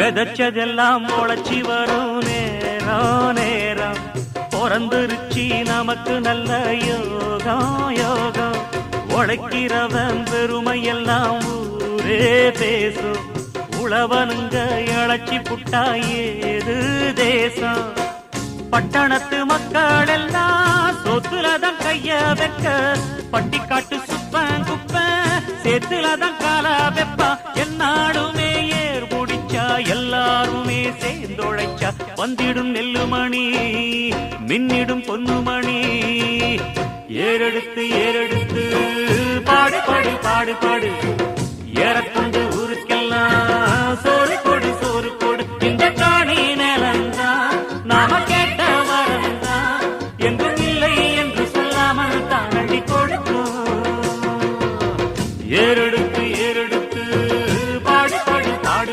விதைச்சதெல்லாம் முளைச்சி வரும் நேரம் நேரம் பிறந்துருச்சி நமக்கு நல்ல யோகம் யோகம் உழைக்கிறவன் பெருமையெல்லாம் ஊரே பேசும் உழவனுங்க இழைச்சி புட்டா ஏது தேசம் பட்டணத்து மக்கள் எல்லாம் சொத்துலதான் கைய வைக்க பட்டிக்காட்டு சுப்பன் குப்பன் சேத்துலதான் காலா வெப்பா என்னாடுமே ஏர் முடிச்சா எல்லாருமே சேர்ந்தொழைச்சா வந்திடும் நெல்லுமணி மின்னிடும் பொன்னுமணி ஏறெடுத்து ஏறெடுத்து பாடு பாடு பாடு பாடு